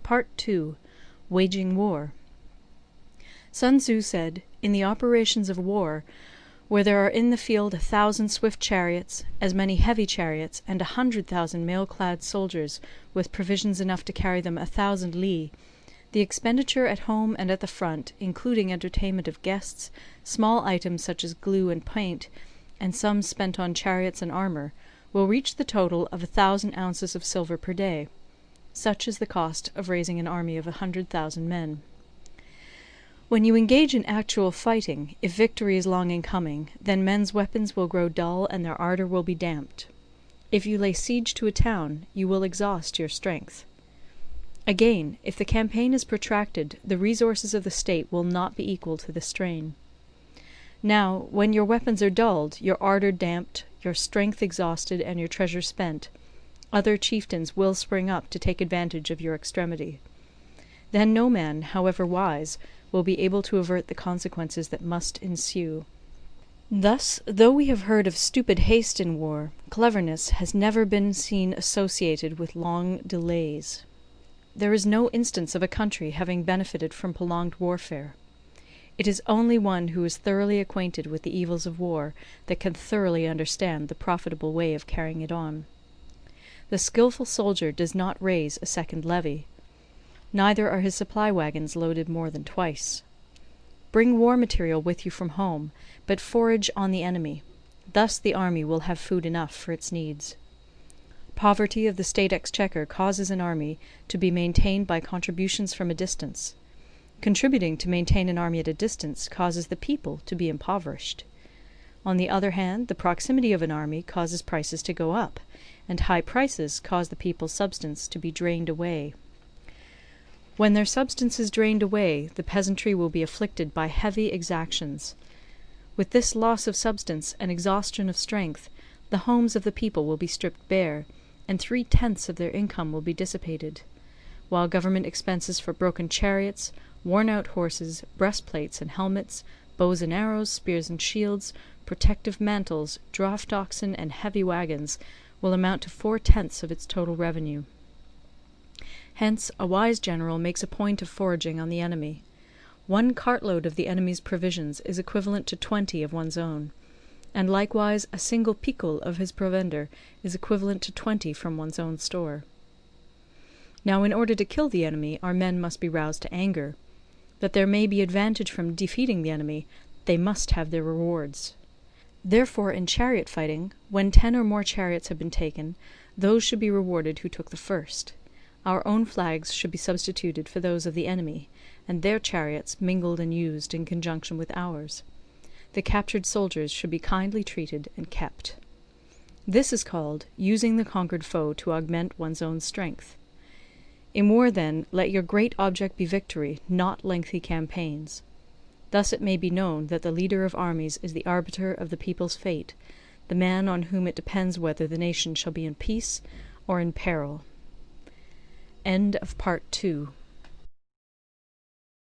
Part 2. Waging War. Sun Tzu said, "In the operations of war, where there are in the field 1,000 swift chariots, as many heavy chariots, and 100,000 mail-clad soldiers, with provisions enough to carry them 1,000 li, the expenditure at home and at the front, including entertainment of guests, small items such as glue and paint, and sums spent on chariots and armour, will reach the total of 1,000 ounces of silver per day. Such is the cost of raising an army of 100,000 men." When you engage in actual fighting, if victory is long in coming, then men's weapons will grow dull and their ardour will be damped. If you lay siege to a town, you will exhaust your strength. Again, if the campaign is protracted, the resources of the state will not be equal to the strain. Now, when your weapons are dulled, your ardour damped, your strength exhausted, and your treasure spent, other chieftains will spring up to take advantage of your extremity. Then no man, however wise, will be able to avert the consequences that must ensue. Thus, though we have heard of stupid haste in war, cleverness has never been seen associated with long delays. There is no instance of a country having benefited from prolonged warfare. It is only one who is thoroughly acquainted with the evils of war that can thoroughly understand the profitable way of carrying it on. The skilful soldier does not raise a second levy. Neither are his supply wagons loaded more than twice. Bring war material with you from home, but forage on the enemy. Thus the army will have food enough for its needs. Poverty of the state exchequer causes an army to be maintained by contributions from a distance. Contributing to maintain an army at a distance causes the people to be impoverished. On the other hand, the proximity of an army causes prices to go up, and high prices cause the people's substance to be drained away. When their substance is drained away, the peasantry will be afflicted by heavy exactions. With this loss of substance and exhaustion of strength, the homes of the people will be stripped bare, and 3/10 of their income will be dissipated, while government expenses for broken chariots, worn-out horses, breastplates and helmets, bows and arrows, spears and shields, protective mantles, draught oxen, and heavy wagons will amount to 4/10 of its total revenue. Hence a wise general makes a point of foraging on the enemy. 1 cartload of the enemy's provisions is equivalent to 20 of one's own, and likewise a single picul of his provender is equivalent to 20 from one's own store. Now in order to kill the enemy, our men must be roused to anger. That there may be advantage from defeating the enemy, they must have their rewards. Therefore in chariot fighting, when 10 or more chariots have been taken, those should be rewarded who took the first. Our own flags should be substituted for those of the enemy, and their chariots mingled and used in conjunction with ours. The captured soldiers should be kindly treated and kept. This is called using the conquered foe to augment one's own strength. In war, then, let your great object be victory, not lengthy campaigns. Thus it may be known that the leader of armies is the arbiter of the people's fate, the man on whom it depends whether the nation shall be in peace or in peril. End of Part 2.